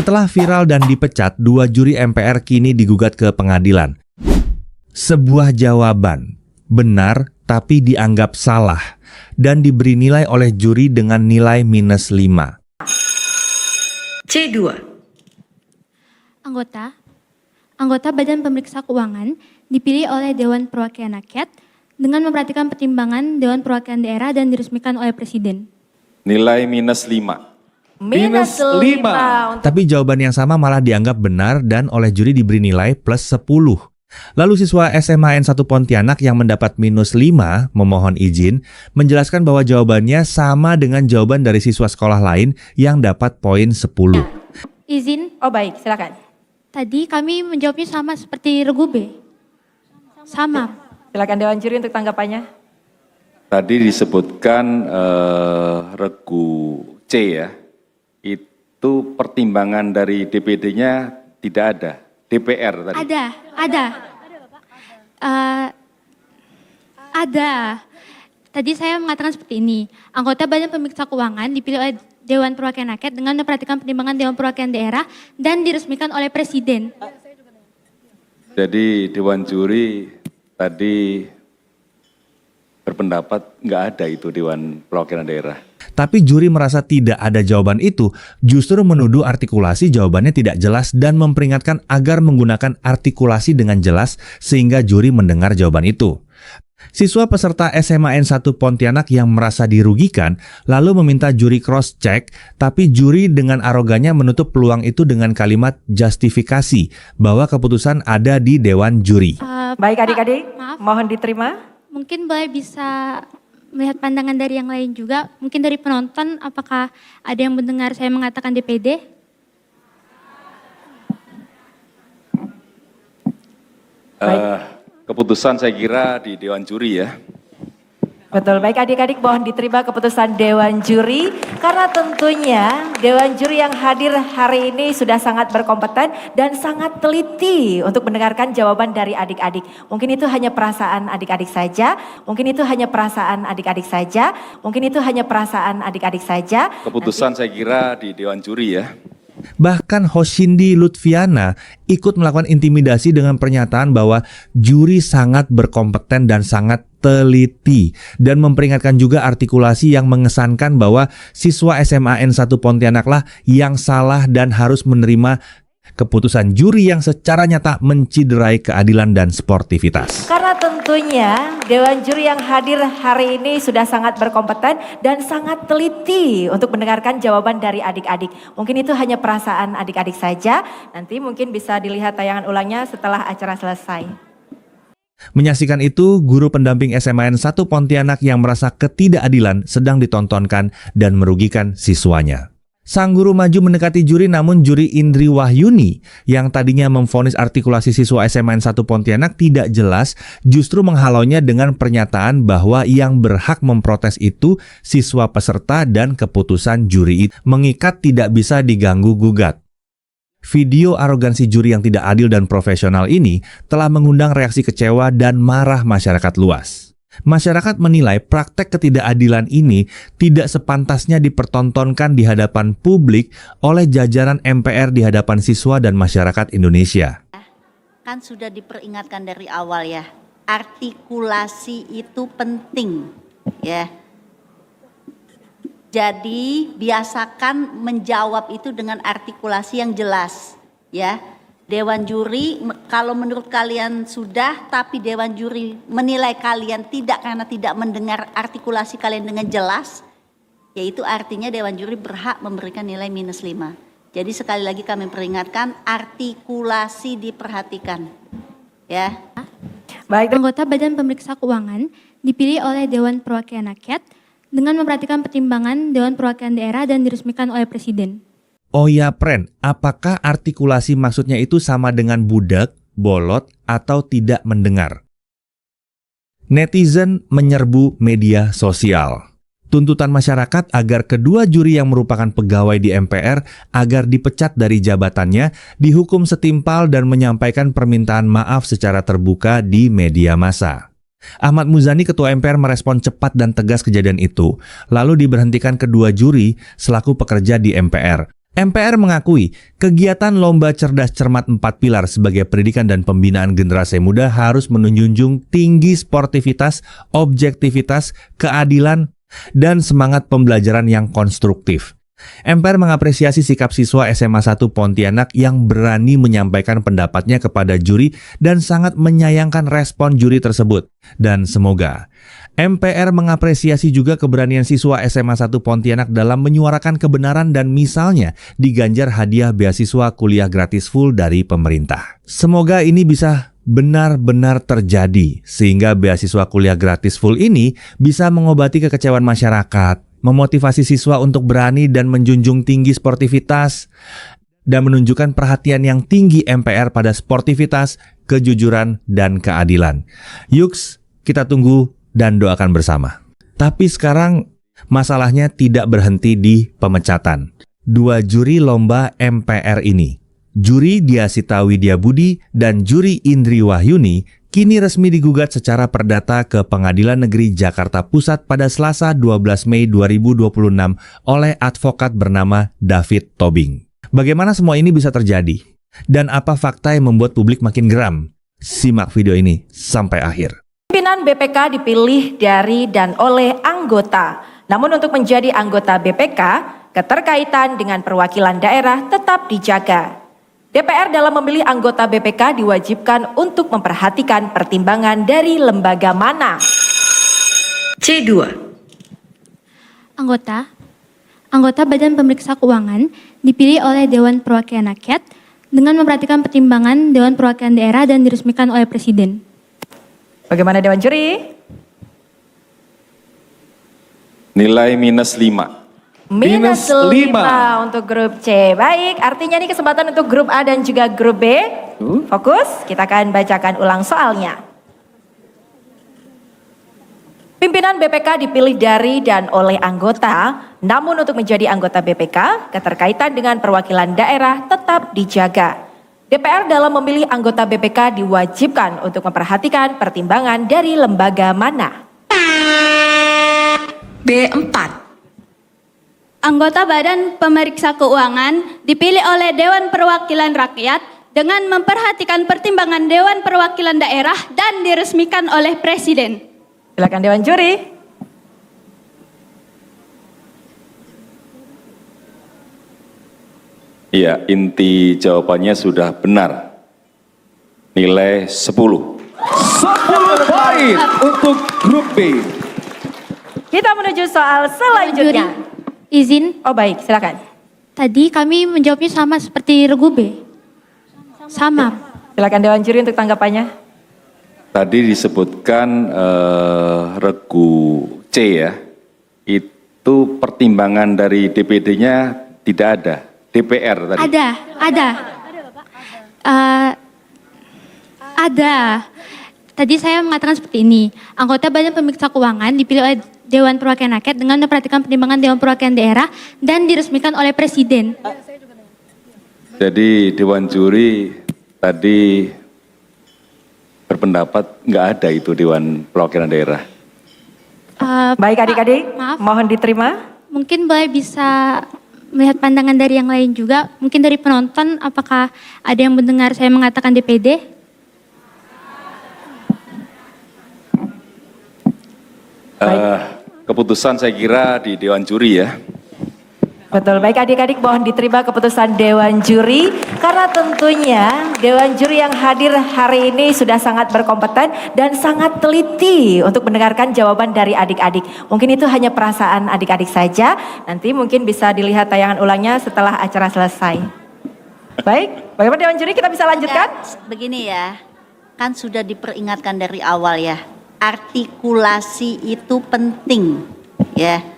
Setelah viral dan dipecat, dua juri MPR kini digugat ke pengadilan. Sebuah jawaban benar tapi dianggap salah dan diberi nilai oleh juri dengan nilai -5. C2. Anggota Badan Pemeriksa Keuangan dipilih oleh Dewan Perwakilan Rakyat dengan memperhatikan pertimbangan Dewan Perwakilan Daerah dan diresmikan oleh Presiden. Nilai -5. -5. Tapi jawaban yang sama malah dianggap benar dan oleh juri diberi nilai +10. Lalu siswa SMA N1 Pontianak yang mendapat -5 memohon izin menjelaskan bahwa jawabannya sama dengan jawaban dari siswa sekolah lain yang dapat poin 10. Izin, Oh baik, silakan. tadi kami menjawabnya sama seperti Regu B. Sama. Silakan Dewan Juri untuk tanggapannya. Tadi disebutkan regu C ya, itu pertimbangan dari DPD-nya tidak ada, DPR tadi. Ada. Tadi saya mengatakan seperti ini. Anggota Badan Pemeriksa Keuangan dipilih oleh Dewan Perwakilan Rakyat dengan memperhatikan pertimbangan Dewan Perwakilan Daerah dan diresmikan oleh Presiden. Jadi Dewan Juri tadi berpendapat nggak ada itu Dewan Perwakilan Daerah. Tapi juri merasa tidak ada jawaban itu, justru menuduh artikulasi jawabannya tidak jelas dan memperingatkan agar menggunakan artikulasi dengan jelas sehingga juri mendengar jawaban itu. Siswa peserta SMA N1 Pontianak yang merasa dirugikan lalu meminta juri cross-check, tapi juri dengan arogannya menutup peluang itu dengan kalimat justifikasi bahwa keputusan ada di Dewan Juri. Baik adik-adik, Maaf. mohon diterima. Mungkin boleh bisa melihat pandangan dari yang lain juga. Mungkin dari penonton, apakah ada yang mendengar saya mengatakan DPD? Keputusan saya kira di Dewan Juri ya. Betul, baik adik-adik mohon diterima keputusan Dewan Juri. Karena tentunya Dewan Juri yang hadir hari ini sudah sangat berkompeten dan sangat teliti untuk mendengarkan jawaban dari adik-adik. Mungkin itu hanya perasaan adik-adik saja, mungkin itu hanya perasaan adik-adik saja, mungkin itu hanya perasaan adik-adik saja. Keputusan saya kira di Dewan Juri ya. Bahkan Hoshindi Lutfiana ikut melakukan intimidasi dengan pernyataan bahwa juri sangat berkompeten dan sangat teliti dan memperingatkan juga artikulasi yang mengesankan bahwa siswa SMA N1 Pontianaklah yang salah dan harus menerima keputusan juri yang secara nyata menciderai keadilan dan sportivitas. Karena tentunya Dewan Juri yang hadir hari ini sudah sangat berkompeten dan sangat teliti untuk mendengarkan jawaban dari adik-adik. Mungkin itu hanya perasaan adik-adik saja, nanti mungkin bisa dilihat tayangan ulangnya setelah acara selesai. Menyaksikan itu, guru pendamping SMA N1 Pontianak yang merasa ketidakadilan sedang ditontonkan dan merugikan siswanya. Sang guru maju mendekati juri, namun juri Indri Wahyuni yang tadinya memvonis artikulasi siswa SMA N1 Pontianak tidak jelas justru menghalaunya dengan pernyataan bahwa yang berhak memprotes itu siswa peserta dan keputusan juri itu mengikat tidak bisa diganggu-gugat. Video arogansi juri yang tidak adil dan profesional ini telah mengundang reaksi kecewa dan marah masyarakat luas. Masyarakat menilai praktek ketidakadilan ini tidak sepantasnya dipertontonkan di hadapan publik oleh jajaran MPR di hadapan siswa dan masyarakat Indonesia. Kan sudah diperingatkan dari awal ya, artikulasi itu penting ya. Jadi biasakan menjawab itu dengan artikulasi yang jelas ya. Dewan Juri kalau menurut kalian sudah, tapi Dewan Juri menilai kalian tidak karena tidak mendengar artikulasi kalian dengan jelas, yaitu artinya Dewan Juri berhak memberikan nilai -5. Jadi sekali lagi kami peringatkan, artikulasi diperhatikan ya. Baik, Anggota Badan Pemeriksa Keuangan dipilih oleh Dewan Perwakilan Rakyat dengan memperhatikan pertimbangan Dewan Perwakilan Daerah dan diresmikan oleh Presiden. Oh ya, Pren, apakah artikulasi maksudnya itu sama dengan budak, bolot, atau tidak mendengar? Netizen menyerbu media sosial. Tuntutan masyarakat agar kedua juri yang merupakan pegawai di MPR agar dipecat dari jabatannya, dihukum setimpal dan menyampaikan permintaan maaf secara terbuka di media massa. Ahmad Muzani, Ketua MPR, merespon cepat dan tegas kejadian itu, lalu diberhentikan kedua juri selaku pekerja di MPR. MPR mengakui kegiatan Lomba Cerdas Cermat 4 Pilar sebagai pendidikan dan pembinaan generasi muda harus menjunjung tinggi sportivitas, objektivitas, keadilan, dan semangat pembelajaran yang konstruktif. MPR mengapresiasi sikap siswa SMA 1 Pontianak yang berani menyampaikan pendapatnya kepada juri dan sangat menyayangkan respon juri tersebut. Dan semoga MPR mengapresiasi juga keberanian siswa SMA 1 Pontianak dalam menyuarakan kebenaran dan misalnya diganjar hadiah beasiswa kuliah gratis full dari pemerintah. Semoga ini bisa benar-benar terjadi sehingga beasiswa kuliah gratis full ini bisa mengobati kekecewaan masyarakat, memotivasi siswa untuk berani dan menjunjung tinggi sportivitas, dan menunjukkan perhatian yang tinggi MPR pada sportivitas, kejujuran, dan keadilan. Yuks, kita tunggu dan doakan bersama. Tapi sekarang masalahnya tidak berhenti di pemecatan. 2 juri lomba MPR ini, juri Diasita Widyabudi dan juri Indri Wahyuni, kini resmi digugat secara perdata ke Pengadilan Negeri Jakarta Pusat pada Selasa 12 Mei 2026 oleh advokat bernama David Tobing. Bagaimana semua ini bisa terjadi? Dan apa fakta yang membuat publik makin geram? Simak video ini sampai akhir. Pimpinan BPK dipilih dari dan oleh anggota. Namun untuk menjadi anggota BPK, keterkaitan dengan perwakilan daerah tetap dijaga. DPR dalam memilih anggota BPK diwajibkan untuk memperhatikan pertimbangan dari lembaga mana. C2. Anggota Badan Pemeriksa Keuangan dipilih oleh Dewan Perwakilan Rakyat dengan memperhatikan pertimbangan Dewan Perwakilan Daerah dan diresmikan oleh Presiden. Bagaimana Dewan Juri? Nilai -5. Minus 5 untuk grup C. Baik, artinya ini kesempatan untuk grup A dan juga grup B. Fokus, kita akan bacakan ulang soalnya. Pimpinan BPK dipilih dari dan oleh anggota, namun untuk menjadi anggota BPK, keterkaitan dengan perwakilan daerah tetap dijaga. DPR dalam memilih anggota BPK diwajibkan untuk memperhatikan pertimbangan dari lembaga mana. B4. Anggota Badan Pemeriksa Keuangan dipilih oleh Dewan Perwakilan Rakyat dengan memperhatikan pertimbangan Dewan Perwakilan Daerah dan diresmikan oleh Presiden. Silakan Dewan Juri. Iya, inti jawabannya sudah benar. Nilai 10. 10 poin untuk grup B. Kita menuju soal selanjutnya. Izin, Oh baik, silakan. tadi kami menjawabnya sama seperti regu B. Sama. Silakan Dewan Juri untuk tanggapannya. Tadi disebutkan regu C ya, itu pertimbangan dari DPD-nya tidak ada, DPR tadi. Ada. Tadi saya mengatakan seperti ini. Anggota Badan Pemeriksa Keuangan dipilih oleh Dewan Perwakilan Rakyat dengan memperhatikan pertimbangan Dewan Perwakilan Daerah dan diresmikan oleh Presiden. Jadi Dewan Juri tadi berpendapat nggak ada itu Dewan Perwakilan Daerah. Baik adik-adik, Maaf. mohon diterima. Mungkin boleh bisa melihat pandangan dari yang lain juga. Mungkin dari penonton, apakah ada yang mendengar saya mengatakan DPD? Keputusan saya kira di Dewan Juri ya. Betul, baik adik-adik mohon diterima keputusan Dewan Juri. Karena tentunya Dewan Juri yang hadir hari ini sudah sangat berkompeten dan sangat teliti untuk mendengarkan jawaban dari adik-adik. Mungkin itu hanya perasaan adik-adik saja, nanti mungkin bisa dilihat tayangan ulangnya setelah acara selesai. Baik, bagaimana Dewan Juri, kita bisa lanjutkan? Begini ya, kan sudah diperingatkan dari awal ya, artikulasi itu penting ya.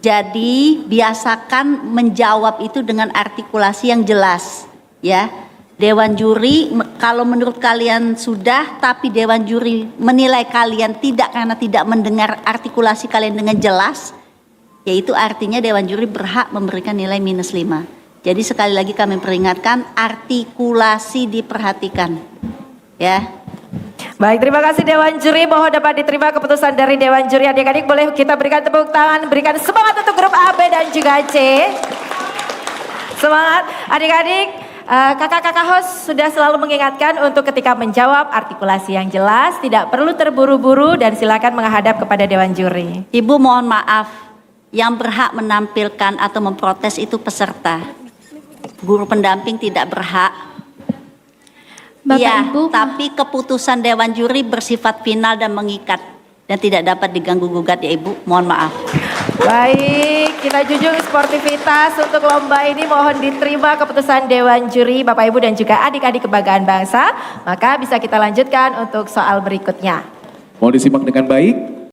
Jadi biasakan menjawab itu dengan artikulasi yang jelas ya. Dewan Juri kalau menurut kalian sudah, tapi Dewan Juri menilai kalian tidak karena tidak mendengar artikulasi kalian dengan jelas, yaitu artinya Dewan Juri berhak memberikan nilai -5. Jadi sekali lagi kami peringatkan, artikulasi diperhatikan ya. Baik, terima kasih Dewan Juri. Mohon dapat diterima keputusan dari Dewan Juri. Adik-adik boleh kita berikan tepuk tangan, berikan semangat untuk grup A, B, dan juga C. Semangat adik-adik. Kakak-kakak host sudah selalu mengingatkan untuk ketika menjawab artikulasi yang jelas, tidak perlu terburu-buru dan silakan menghadap kepada Dewan Juri. Ibu mohon maaf, yang berhak menampilkan atau memprotes itu peserta. Guru pendamping tidak berhak. Bapak Iya, Ibu, tapi keputusan Dewan Juri bersifat final dan mengikat dan tidak dapat diganggu-gugat ya Ibu. Mohon maaf. Baik, kita junjung sportivitas untuk lomba ini. Mohon diterima keputusan Dewan Juri, Bapak Ibu dan juga adik-adik kebanggaan bangsa. Maka bisa kita lanjutkan untuk soal berikutnya. Mohon disimak dengan baik.